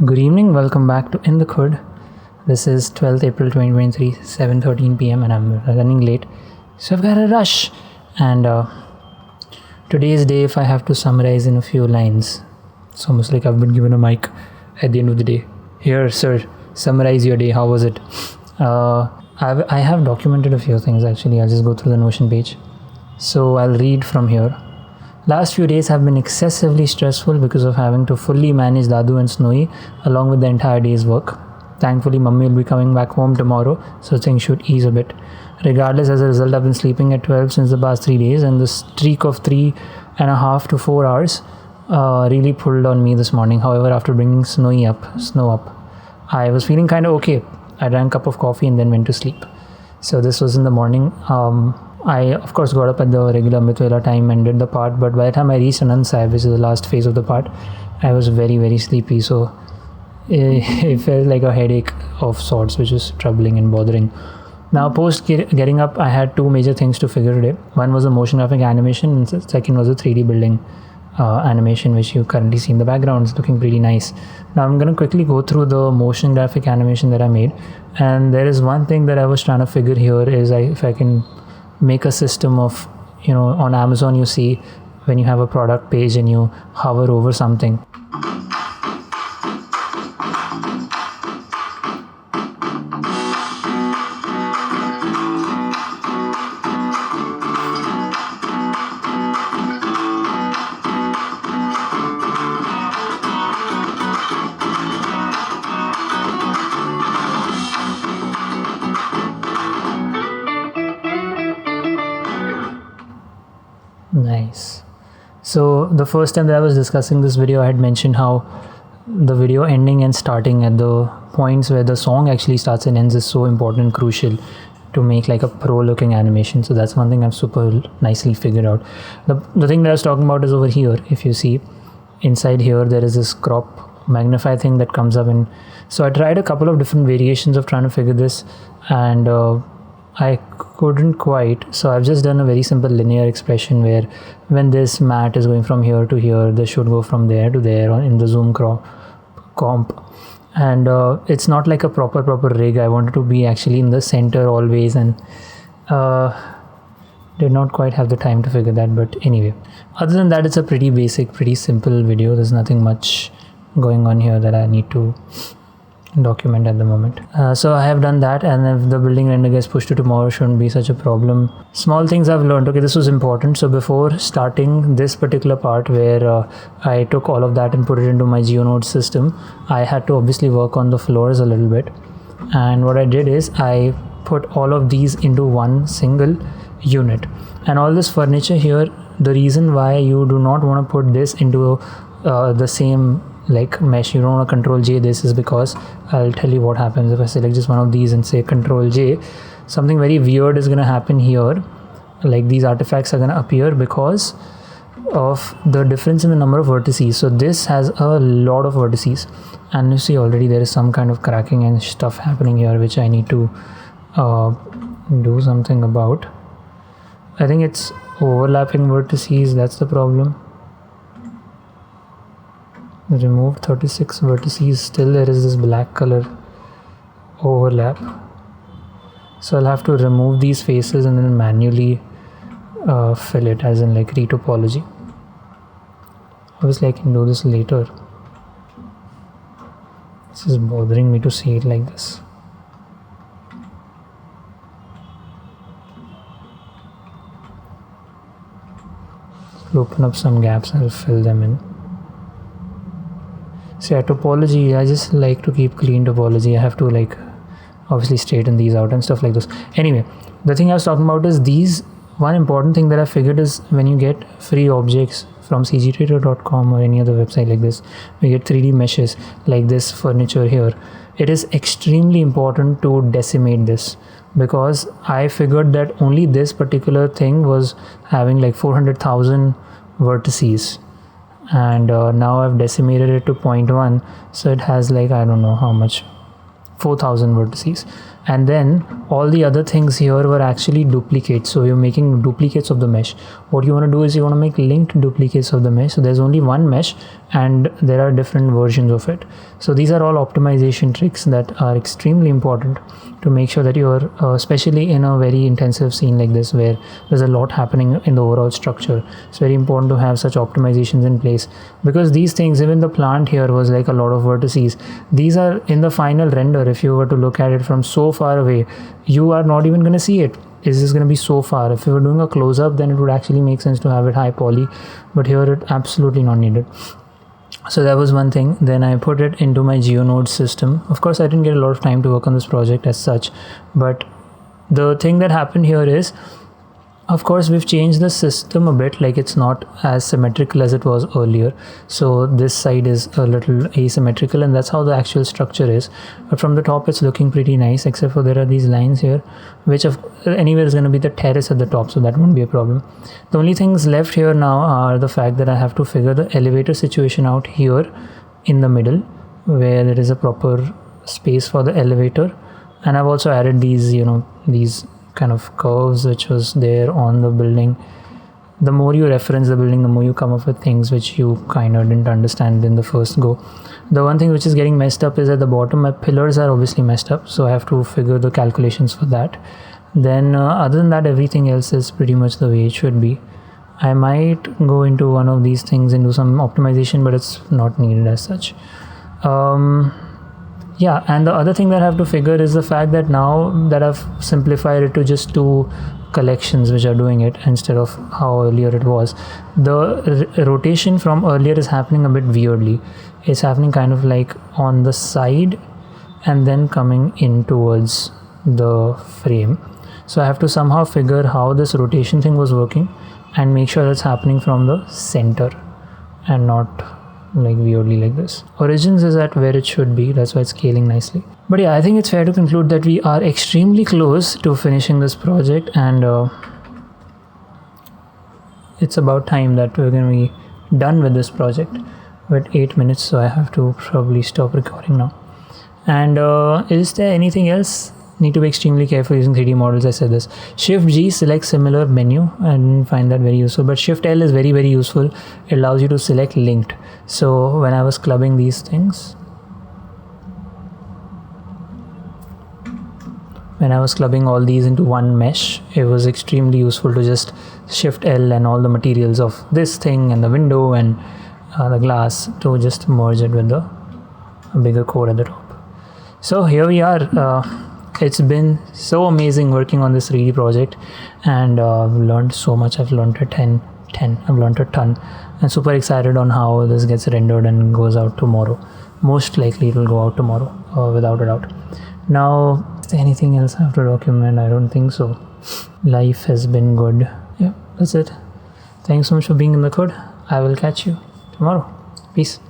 Good evening, welcome back to In the Khud. This is 12th April 2023, 7:13 p.m. and I'm running late. So I've got a rush. And today's day, if I have to summarize in a few lines, it's almost like I've been given a mic at the end of the day. Here, sir, summarize your day. How was it? I have documented a few things actually. I'll just go through the Notion page. So I'll read from here. Last few days have been excessively stressful because of having to fully manage Dadu and Snowy along with the entire day's work. Thankfully, Mummy will be coming back home tomorrow, so things should ease a bit. Regardless, as a result, I've been sleeping at 12 since the past 3 days, and the streak of 3.5 to 4 hours really pulled on me this morning. However, after bringing Snow up, I was feeling kind of okay. I drank a cup of coffee and then went to sleep. So this was in the morning. I of course got up at the regular Amrit time and did the part, but by the time I reached Anand Sahib, which is the last phase of the part, I was very, very sleepy. So it felt like a headache of sorts, which was troubling and bothering. Now, post getting up, I had two major things to figure today. One was a motion graphic animation, and the second was a 3D building animation, which you currently see in the background. It's looking pretty nice. Now, I'm going to quickly go through the motion graphic animation that I made. And there is one thing that I was trying to figure here is if I can make a system of, on Amazon you see when you have a product page and you hover over something. Nice. So the first time that I was discussing this video, I had mentioned how the video ending and starting at the points where the song actually starts and ends is so important and crucial to make like a pro looking animation. So that's one thing I've super nicely figured out. The thing that I was talking about is over here. If you see inside here, there is this crop magnify thing that comes up, and so I tried a couple of different variations of trying to figure this, and I couldn't quite. So I've just done a very simple linear expression where when this mat is going from here to here, this should go from there to there in the zoom comp. And it's not like a proper rig. I wanted to be actually in the center always, and did not quite have the time to figure that. But anyway, other than that, it's a pretty basic, pretty simple video. There's nothing much going on here that I need to document at the moment. So I have done that, and if the building render gets pushed to tomorrow, shouldn't be such a problem. Small things I've learned. Okay, this was important. So before starting this particular part where I took all of that and put it into my GeoNode system, I had to obviously work on the floors a little bit. And what I did is I put all of these into one single unit. And all this furniture here, the reason why you do not want to put this into the same like mesh, you don't want to control J this, is because I'll tell you what happens if I select just one of these and say control J. Something very weird is going to happen here. Like these artifacts are going to appear because of the difference in the number of vertices. So this has a lot of vertices, and you see already there is some kind of cracking and stuff happening here, which I need to do something about. I think it's overlapping vertices, that's the problem. Removed 36 vertices, still there is this black color overlap. So I'll have to remove these faces and then manually fill it, as in like retopology. Obviously I can do this later. This is bothering me to see it like this. I'll open up some gaps, I'll fill them in. So yeah, topology, I just like to keep clean topology. I have to like obviously straighten these out and stuff like this. Anyway, the thing I was talking about is these. One important thing that I figured is when you get free objects from cgtrader.com or any other website like this, we get 3D meshes like this furniture here. It is extremely important to decimate this, because I figured that only this particular thing was having like 400,000 vertices. And now I've decimated it to 0.1, so it has like I don't know how much, 4,000 vertices. and then all the other things here were actually duplicates. So you're making duplicates of the mesh. What you want to do is you want to make linked duplicates of the mesh. So there's only one mesh and there are different versions of it. So these are all optimization tricks that are extremely important to make sure that you're especially in a very intensive scene like this where there's a lot happening in the overall structure. It's very important to have such optimizations in place, because these things, even the plant here was like a lot of vertices. These are in the final render. If you were to look at it from so far away, you are not even going to see it. It's just going to be so far. If you were doing a close-up, then it would actually make sense to have it high poly, but here it absolutely not needed. So that was one thing. Then I put it into my GeoNode system. Of course, I didn't get a lot of time to work on this project as such, but the thing that happened here is, of course, we've changed the system a bit, like it's not as symmetrical as it was earlier. So this side is a little asymmetrical, and that's how the actual structure is. But from the top, it's looking pretty nice, except for there are these lines here, which anyway is going to be the terrace at the top, so that won't be a problem. The only things left here now are the fact that I have to figure the elevator situation out here in the middle, where there is a proper space for the elevator. And I've also added these, these kind of curves which was there on the building. The more you reference the building, the more you come up with things which you kind of didn't understand in the first go. The one thing which is getting messed up is at the bottom. My pillars are obviously messed up, so I have to figure the calculations for that. Then other than that, everything else is pretty much the way it should be. I might go into one of these things and do some optimization, but it's not needed as such. Yeah, and the other thing that I have to figure is the fact that now that I've simplified it to just 2 collections which are doing it instead of how earlier it was, the rotation from earlier is happening a bit weirdly. It's happening kind of like on the side and then coming in towards the frame. So I have to somehow figure how this rotation thing was working and make sure that's happening from the center and not like weirdly like this. Origins is at where it should be, that's why it's scaling nicely. But yeah, I think it's fair to conclude that we are extremely close to finishing this project, and it's about time that we're going to be done with this project. We're at 8 minutes, so I have to probably stop recording now. And is there anything else? Need to be extremely careful using 3D models. I said this. Shift G select similar menu. I didn't find that very useful, but Shift L is very, very useful. It allows you to select linked. So when I was clubbing these things, when I was clubbing all these into one mesh, it was extremely useful to just Shift L and all the materials of this thing and the window and the glass to just merge it with the bigger core at the top. So here we are. It's been so amazing working on this 3D project, and I've learned so much. I've learned a ton. I've learned a ton. I'm super excited on how this gets rendered and goes out tomorrow. Most likely it will go out tomorrow, without a doubt. Now, is there anything else I have to document? I don't think so. Life has been good. Yeah, that's it. Thanks so much for being in the khud. I will catch you tomorrow. Peace.